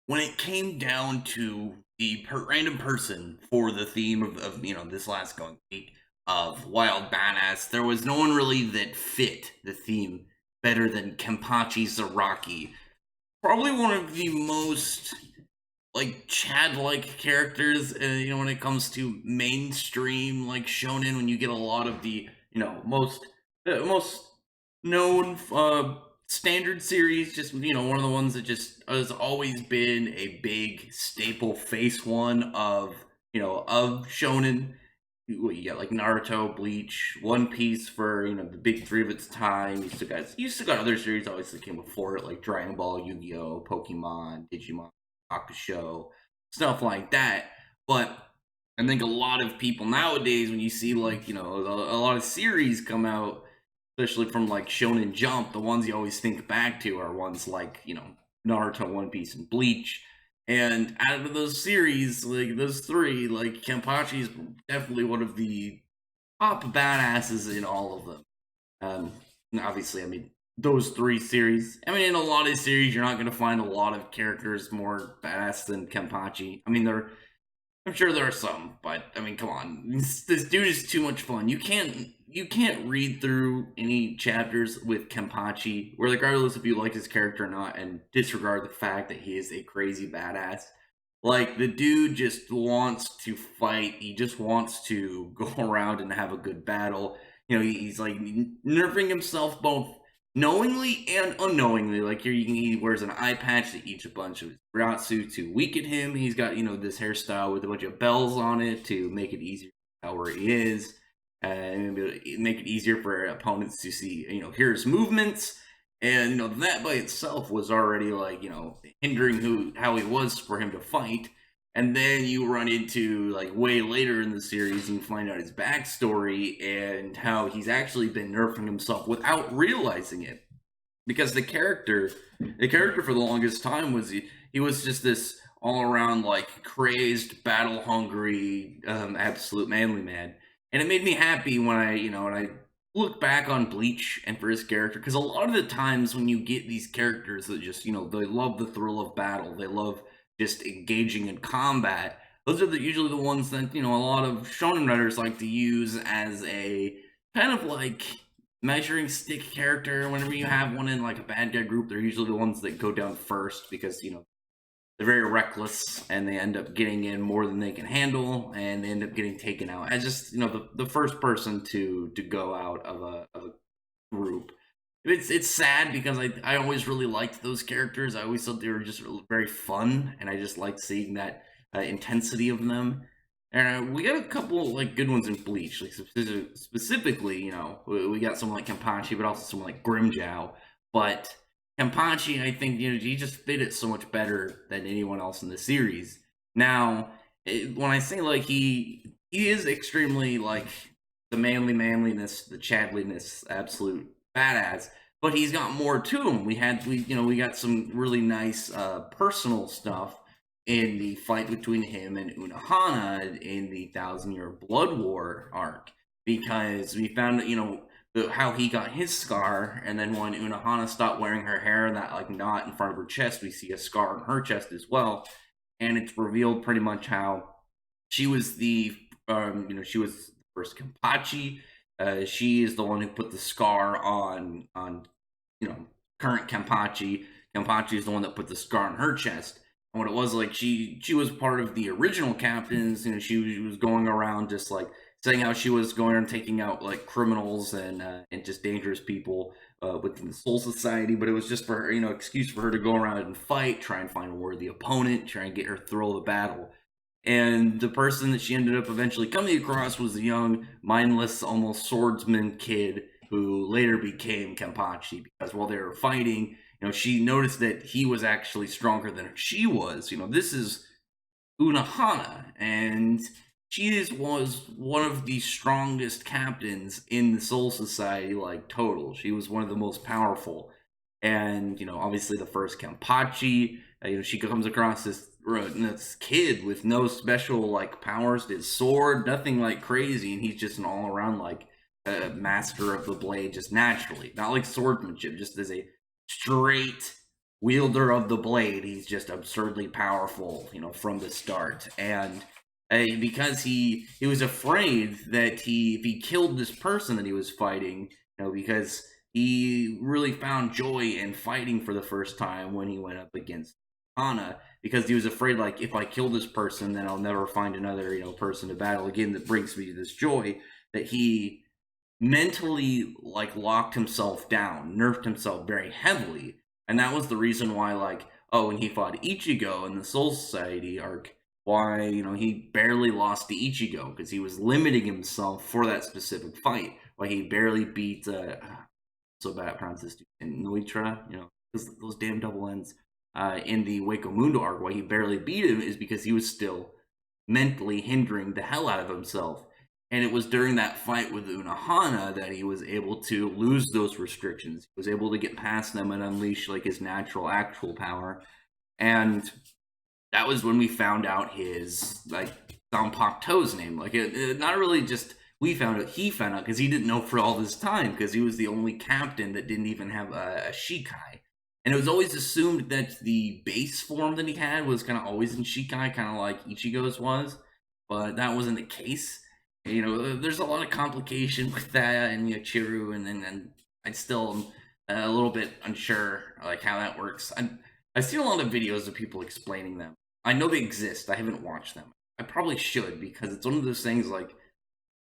when it came down to the random person for the theme of this last going week of Wild Badass, there was no one really that fit the theme better than Kenpachi Zaraki. Probably one of the most like Chad-like characters, when it comes to mainstream like shonen, when you get a lot of the most known standard series, just one of the ones that just has always been a big staple face one of shonen. You got like Naruto, Bleach, One Piece for the big three of its time. You still got other series obviously came before it like Dragon Ball, Yu-Gi-Oh, Pokemon, Digimon, Hakusho, stuff like that. But I think a lot of people nowadays, when you see like a lot of series come out, especially from like Shonen Jump, the ones you always think back to are ones like Naruto, One Piece, and Bleach. And out of those series, like those three, like Kenpachi is definitely one of the top badasses in all of them. Obviously, I mean those three series. I mean, in a lot of series, you're not going to find a lot of characters more badass than Kenpachi. I mean, I'm sure there are some, but I mean, come on, this dude is too much fun. You can't read through any chapters with Kenpachi, where regardless if you like his character or not, and disregard the fact that he is a crazy badass. Like the dude just wants to fight. He just wants to go around and have a good battle. He's like nerfing himself both knowingly and unknowingly. Like here, he wears an eye patch that eats a bunch of his Ratsu to weaken him. He's got this hairstyle with a bunch of bells on it to make it easier to tell where he is, and make it easier for opponents to see hear his movements. And that by itself was already like hindering how he was for him to fight. And then you run into like way later in the series and you find out his backstory and how he's actually been nerfing himself without realizing it. Because the character for the longest time was he was just this all around like crazed, battle hungry, absolute manly man. And it made me happy when I look back on Bleach and for his character, because a lot of the times when you get these characters that just they love the thrill of battle, they love just engaging in combat. Those are usually the ones that a lot of shonen writers like to use as a kind of like measuring stick character. Whenever you have one in like a bad guy group, they're usually the ones that go down first because they're very reckless and they end up getting in more than they can handle, and they end up getting taken out as just the first person to go out of a group. It's sad because I always really liked those characters. I always thought they were just very fun, and I just liked seeing that intensity of them. And we got a couple like good ones in Bleach, like specifically, we got someone like Kenpachi, but also someone like Grimjow. But Kenpachi, I think he just fit it so much better than anyone else in the series. Now, when I say like he is extremely like the manliness, the chadliness, absolute badass. But he's got more to him. We got some really nice personal stuff in the fight between him and Unohana in the Thousand Year Blood War arc, because we found how he got his scar, and then when Unohana stopped wearing her hair and that like knot in front of her chest, we see a scar on her chest as well, and it's revealed pretty much how she was she was the first Kenpachi. She is the one who put the scar on current Kenpachi. Kenpachi is the one that put the scar on her chest. And what it was like, she was part of the original captains. She was going around just like saying how she was going around taking out like criminals and just dangerous people within the Soul Society. But it was just for her, excuse for her to go around and fight, try and find a worthy opponent, try and get her thrill of the battle. And the person that she ended up eventually coming across was a young, mindless, almost swordsman kid who later became Kenpachi, because while they were fighting, she noticed that he was actually stronger than she was. This is Unohana, and was one of the strongest captains in the Soul Society, like total. She was one of the most powerful, and obviously the first Kenpachi. She comes across this kid with no special like powers, his sword, nothing like crazy, and he's just an all around like master of the blade, just naturally, not like swordsmanship, just as a straight wielder of the blade. He's just absurdly powerful, from the start. And because he was afraid that if he killed this person that he was fighting, because he really found joy in fighting for the first time when he went up against Hana, because he was afraid, like, if I kill this person, then I'll never find another, person to battle again that brings me this joy. That he mentally, like, locked himself down, nerfed himself very heavily. And that was the reason why, like, when he fought Ichigo in the Soul Society arc, why, he barely lost to Ichigo, because he was limiting himself for that specific fight. Why he barely beat, so bad at pronouncing this, Noitra, those damn double ends, in the Waco Mundo arc. Why he barely beat him is because he was still mentally hindering the hell out of himself. And it was during that fight with Unohana that he was able to lose those restrictions. He was able to get past them and unleash, like, his natural, actual power. And that was when we found out his, like, Zanpakuto's name. Like, not really just we found out, he found out, because he didn't know for all this time, because he was the only captain that didn't even have a Shikai. And it was always assumed that the base form that he had was kind of always in Shikai, kind of like Ichigo's was. But that wasn't the case. There's a lot of complication with that, and Chiru, and I still am a little bit unsure, like, how that works. I've seen a lot of videos of people explaining them. I know they exist. I haven't watched them. I probably should, because it's one of those things, like,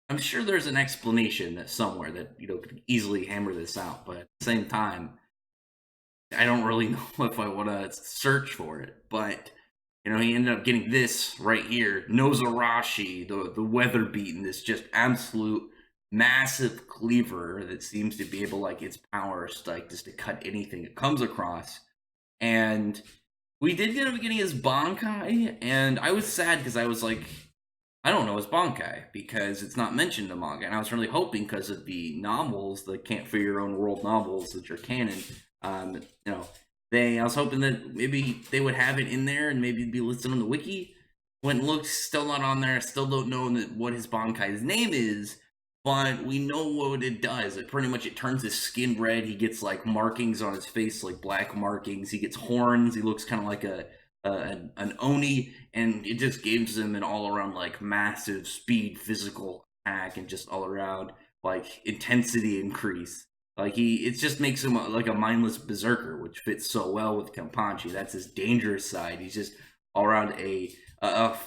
I'm sure there's an explanation that somewhere that, could easily hammer this out, but at the same time, I don't really know if I want to search for it. But he ended up getting this right here, Nozarashi, the weather beaten, this just absolute massive cleaver that seems to be able, like, its powers, like, just to cut anything it comes across. And we did end up getting his Bankai, and I was sad because I was like, I don't know his Bankai, because it's not mentioned in the manga. And I was really hoping, because of the novels, the Can't For Your Own World novels, which are canon, I was hoping that maybe they would have it in there and maybe be listed on the wiki. When it looks, still not on there. I still don't know what his Bankai's name is, but we know what it does. It pretty much, it turns his skin red. He gets, like, markings on his face, like black markings. He gets horns. He looks kind of like an Oni, and it just gives him an all-around, like, massive speed, physical attack, and just all-around, like, intensity increase. Like, it just makes him like a mindless berserker, which fits so well with Kenpachi. That's his dangerous side. He's just all around a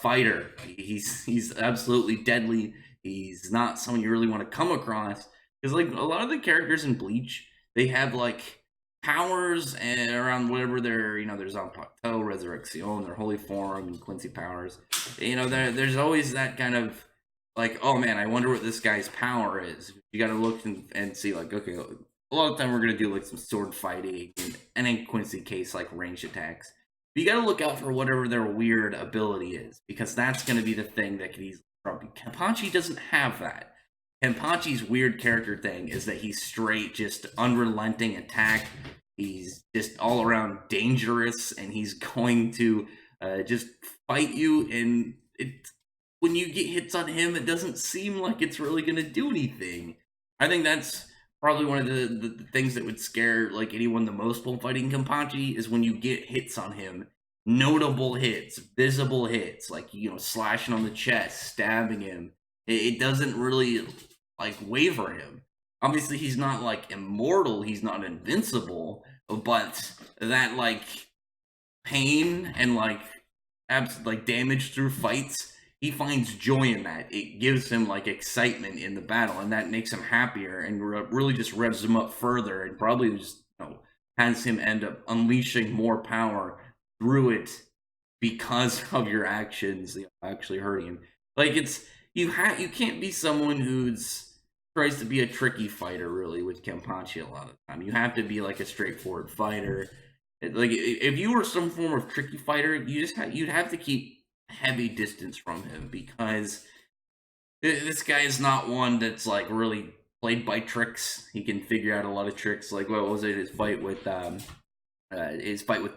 fighter. He's absolutely deadly. He's not someone you really want to come across, because, like, a lot of the characters in Bleach, they have, like, powers and around whatever their, there's Zanpakuto, Resurrection, their holy form, and Quincy powers. There's always that kind of, like, oh man, I wonder what this guy's power is. You gotta look and see, like, okay, a lot of the time we're gonna do, like, some sword fighting, and in Quincy case, like, ranged attacks. But you gotta look out for whatever their weird ability is, because that's gonna be the thing that could easily trump you. Kenpachi doesn't have that. Kenpachi's weird character thing is that he's straight, just unrelenting attack. He's just all around dangerous, and he's going to just fight you, and when you get hits on him, it doesn't seem like it's really going to do anything. I think that's probably one of the things that would scare, like, anyone the most while fighting Kenpachi, is when you get hits on him. Notable hits, visible hits, like, slashing on the chest, stabbing him. It doesn't really, like, waver him. Obviously, he's not, like, immortal, he's not invincible, but that, like, pain and, like, damage through fights, he finds joy in that. It gives him, like, excitement in the battle, and that makes him happier and really just revs him up further, and probably just, has him end up unleashing more power through it because of your actions actually hurting him. Like, it's you can't be someone who's tries to be a tricky fighter, really, with Kenpachi a lot of the time. You have to be, like, a straightforward fighter. Like, if you were some form of tricky fighter, you'd have to keep heavy distance from him, because this guy is not one that's, like, really played by tricks. He can figure out a lot of tricks. Like, what was it? His fight with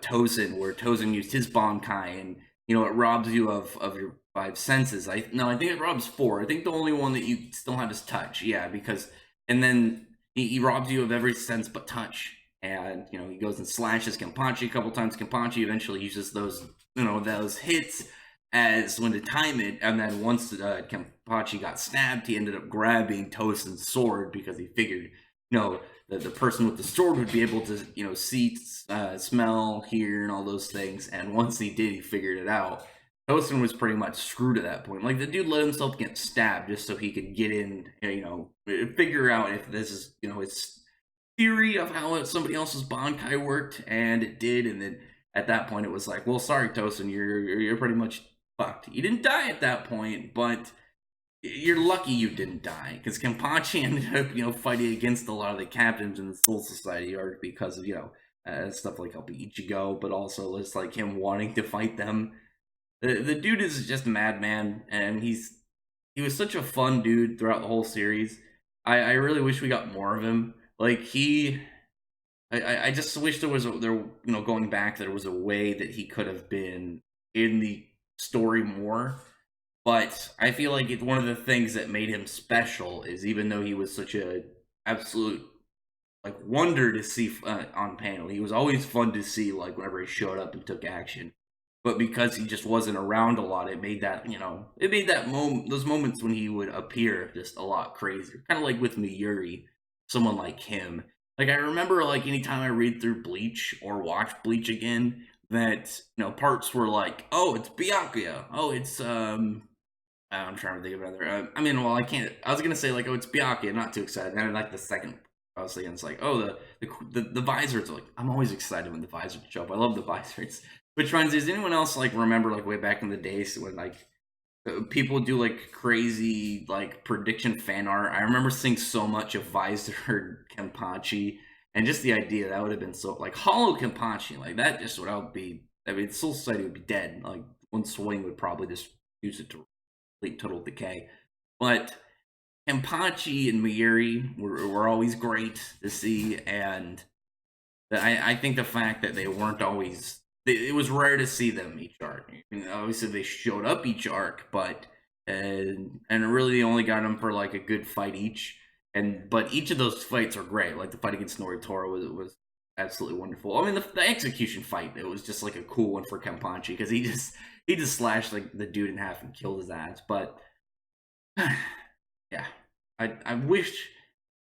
Tozen, where Tozen used his Bankai, and it robs you of your 5 senses. I think it robs 4. I think the only one that you still have is touch. Yeah, because and then he robs you of every sense but touch. and he goes and slashes Kenpachi a couple times. Kenpachi eventually uses those hits as when to time it, and then once Kenpachi got stabbed, he ended up grabbing Tosen's sword because he figured the person with the sword would be able to see, smell, hear, and all those things. And once he did, he figured it out. Tosin was pretty much screwed at that point. Like, the dude let himself get stabbed just so he could get in, figure out if this is, his theory of how somebody else's Bankai worked, and it did. And then at that point, it was like, well, sorry, Tosin, you're pretty much fucked. You didn't die at that point, but you're lucky you didn't die, because Kenpachi ended up, fighting against a lot of the captains in the Soul Society arc because of, stuff like helping Ichigo, but also just like him wanting to fight them. The dude is just a madman, and he was such a fun dude throughout the whole series. I really wish we got more of him. Like, I just wish going back, there was a way that he could have been in the story more. But I feel like one of the things that made him special is, even though he was such a absolute wonder to see on panel, he was always fun to see, like, whenever he showed up and took action. But because he just wasn't around a lot, it made that those moments when he would appear just a lot crazier. Kind of like with Miyuri, someone like him. Like, I remember, like, anytime I read through Bleach or watch Bleach again, that parts were like, oh, it's Byakuya, oh, it's I'm trying to think of another. I can't. I was gonna say, like, oh, it's Byakuya. Not too excited. And then, like, the second, I was thinking, it's like, oh, the visors. Like, I'm always excited when the visors show up. I love the visors. Which reminds me, does anyone else remember, way back in the days when people do crazy prediction fan art? I remember seeing so much of Visor Kenpachi, and just the idea that would have been so Hollow Kenpachi, that just would be. I mean, Soul Society would be dead. One swing would probably just use it to complete total decay. But Kenpachi and Miyuri were always great to see, and I think the fact that they weren't always. It was rare to see them each arc. I mean, obviously, they showed up each arc, but and really they only got them for a good fight each. But each of those fights are great. Like, the fight against Noritora was absolutely wonderful. I mean, the execution fight, it was just a cool one for Kenpachi, because he just slashed the dude in half and killed his ass. But yeah, I wish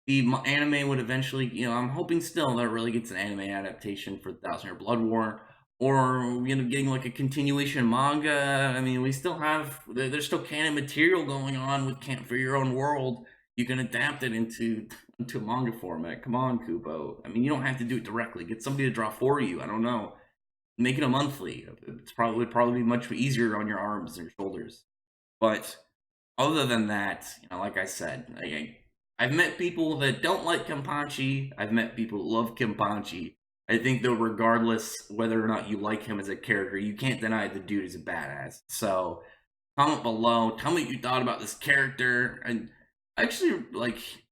the anime would eventually. I'm hoping still that it really gets an anime adaptation for the Thousand Year Blood War. Or, getting a continuation manga. I mean, we still have, there's still canon material going on with Camp for Your Own World. You can adapt it into manga format. Come on, Kubo. I mean, you don't have to do it directly. Get somebody to draw for you. I don't know. Make it a monthly. Would probably be much easier on your arms and your shoulders. But other than that, like I said, I've met people that don't like Kenpachi. I've met people who love Kenpachi. I think, though, regardless whether or not you like him as a character, you can't deny the dude is a badass. So, comment below. Tell me what you thought about this character. And actually,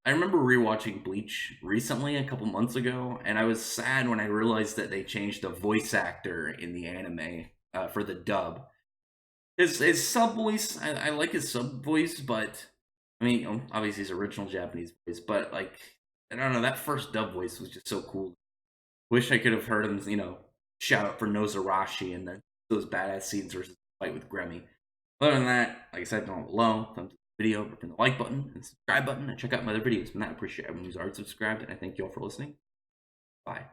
I remember rewatching Bleach recently, a couple months ago, and I was sad when I realized that they changed the voice actor in the anime for the dub. His sub voice, I like his sub voice, but I mean, obviously his original Japanese voice, but I don't know, that first dub voice was just so cool. Wish I could have heard him, shout out for Nozarashi and then those badass scenes versus the fight with Gremmy. Other than that, like I said, down below, thumbs up the video, click the like button and subscribe button, and check out my other videos. And I appreciate everyone who's already subscribed, and I thank you all for listening. Bye.